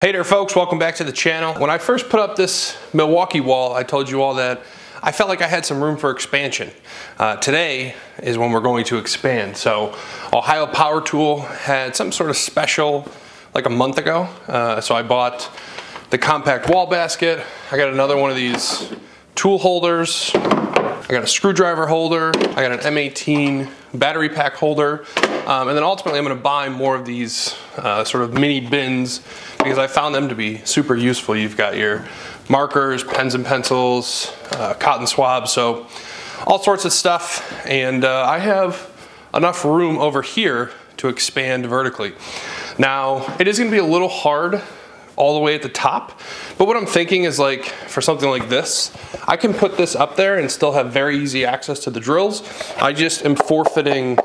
Hey there folks, welcome back to the channel. When I first put up this Milwaukee wall, I told you all that I felt like I had some room for expansion. Today is when we're going to expand. So Ohio Power Tool had some sort of special like a month ago. So I bought the compact wall basket. I got another one of these tool holders. I got a screwdriver holder. I got an M18 battery pack holder. And then ultimately I'm gonna buy more of these sort of mini bins because I found them to be super useful. You've got your markers, pens and pencils, cotton swabs, so all sorts of stuff. And I have enough room over here to expand vertically. Now, it is gonna be a little hard all the way at the top, but what I'm thinking is like, for something like this, I can put this up there and still have very easy access to the drills. I just am forfeiting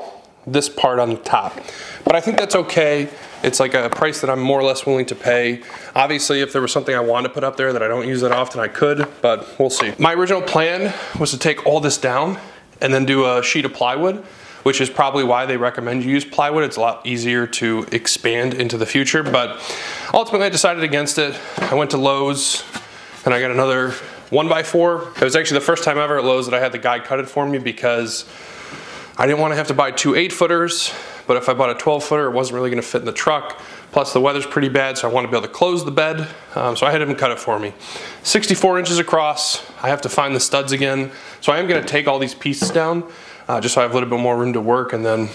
this part on the top. But I think that's okay. It's like a price that I'm more or less willing to pay. Obviously, if there was something I wanted to put up there that I don't use that often, I could, but we'll see. My original plan was to take all this down and then do a sheet of plywood, which is probably why they recommend you use plywood. It's a lot easier to expand into the future, but ultimately I decided against it. I went to Lowe's and I got another 1x4. It was actually the first time ever at Lowe's that I had the guy cut it for me because I didn't want to have to buy two 8-footers, but if I bought a 12-footer, it wasn't really going to fit in the truck. Plus the weather's pretty bad, so I want to be able to close the bed. So I had him cut it for me. 64 inches across. I have to find the studs again. So I am going to take all these pieces down, just so I have a little bit more room to work, and then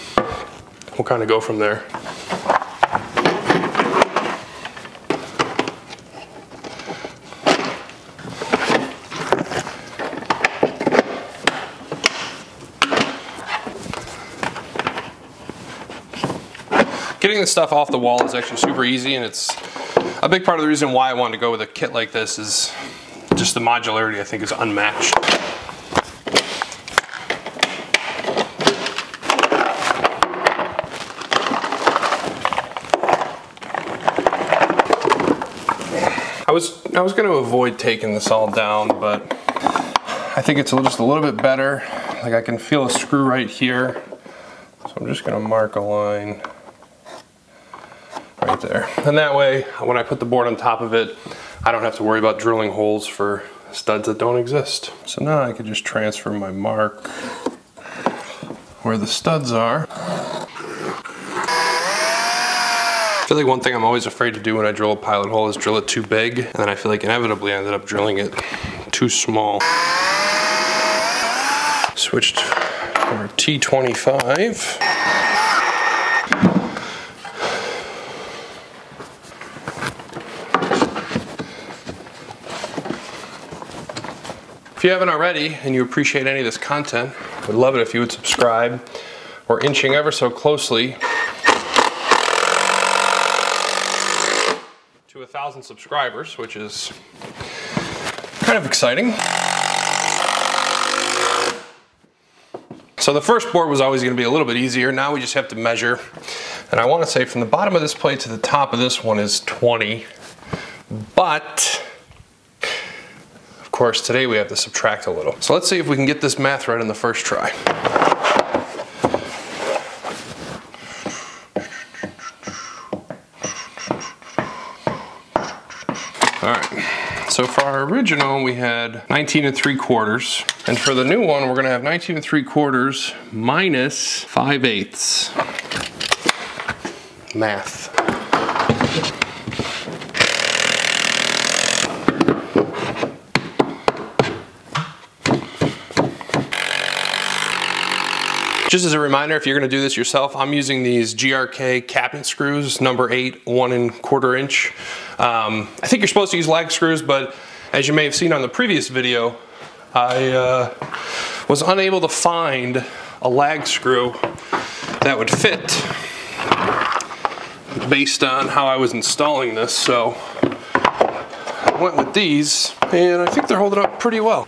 we'll kind of go from there. Getting this stuff off the wall is actually super easy, and it's a big part of the reason why I wanted to go with a kit like this is just the modularity I think is unmatched. I was going to avoid taking this all down, but I think it's just a little bit better. Like I can feel a screw right here, so I'm just going to mark a line right there. And that way, when I put the board on top of it, I don't have to worry about drilling holes for studs that don't exist. So now I can just transfer my mark where the studs are. I feel like one thing I'm always afraid to do when I drill a pilot hole is drill it too big, and then I feel like inevitably I ended up drilling it too small. Switched to our T25. If you haven't already and you appreciate any of this content, I would love it if you would subscribe. We're inching ever so closely to 1,000 subscribers, which is kind of exciting. So the first board was always going to be a little bit easier. Now we just have to measure. And I want to say from the bottom of this plate to the top of this one is 20. But of course, today we have to subtract a little. So let's see if we can get this math right on the first try. All right, so for our original, we had 19 3/4. And for the new one, we're gonna have 19 3/4 minus 5/8. Math. Just as a reminder, if you're gonna do this yourself, I'm using these GRK cabinet screws, number 8, 1 1/4 inch. I think you're supposed to use lag screws, but as you may have seen on the previous video, I was unable to find a lag screw that would fit based on how I was installing this, so I went with these, and I think they're holding up pretty well.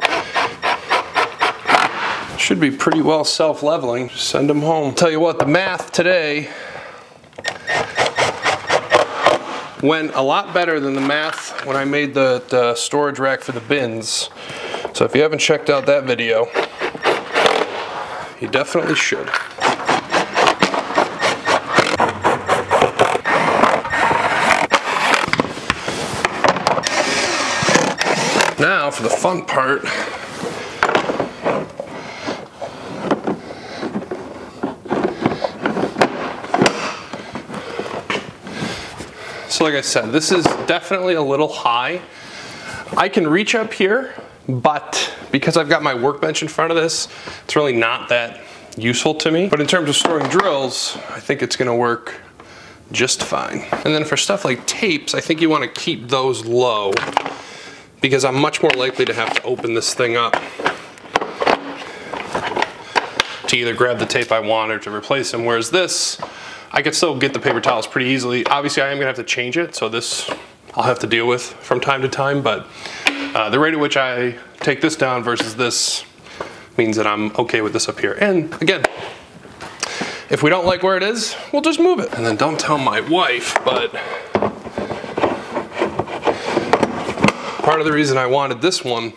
Should be pretty well self-leveling. Just send them home. Tell you what, the math today went a lot better than the math when I made the storage rack for the bins. So if you haven't checked out that video, you definitely should. Now for the fun part. So like I said, this is definitely a little high. I can reach up here, but because I've got my workbench in front of this, it's really not that useful to me. But in terms of storing drills, I think it's gonna work just fine. And then for stuff like tapes, I think you wanna keep those low because I'm much more likely to have to open this thing up to either grab the tape I want or to replace them. Whereas this, I could still get the paper towels pretty easily. Obviously I am gonna have to change it, so this I'll have to deal with from time to time, but the rate at which I take this down versus this means that I'm okay with this up here. And again, if we don't like where it is, we'll just move it. And then don't tell my wife, but part of the reason I wanted this one,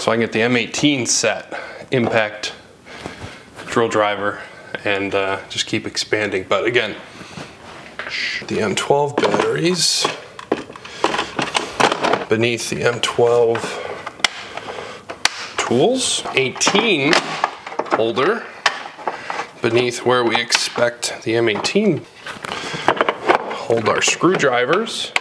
so I can get the M18 set impact drill driver and just keep expanding. But again, the M12 batteries beneath the M12 tools, 18 holder beneath where we expect the M18 hold our screwdrivers.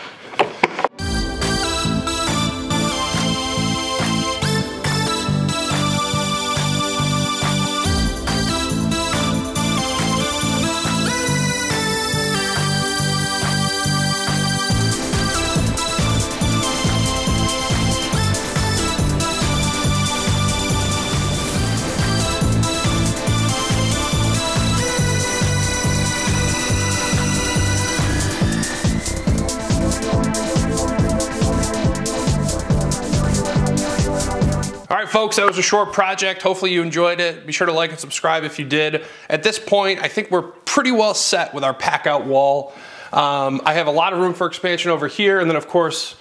All right, folks, that was a short project. Hopefully you enjoyed it. Be sure to like and subscribe if you did. At this point, I think we're pretty well set with our pack-out wall. I have a lot of room for expansion over here, and then of course,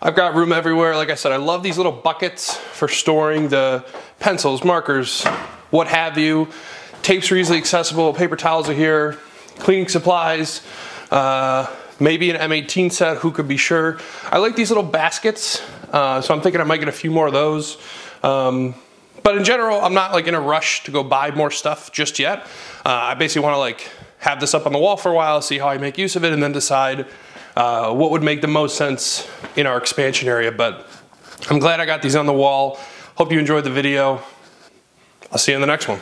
I've got room everywhere. Like I said, I love these little buckets for storing the pencils, markers, what have you. Tapes are easily accessible, paper towels are here, cleaning supplies, maybe an M18 set, who could be sure. I like these little baskets, so I'm thinking I might get a few more of those. But in general, I'm not like in a rush to go buy more stuff just yet. I basically want to like have this up on the wall for a while, see how I make use of it, and then decide what would make the most sense in our expansion area. But I'm glad I got these on the wall. Hope you enjoyed the video. I'll see you in the next one.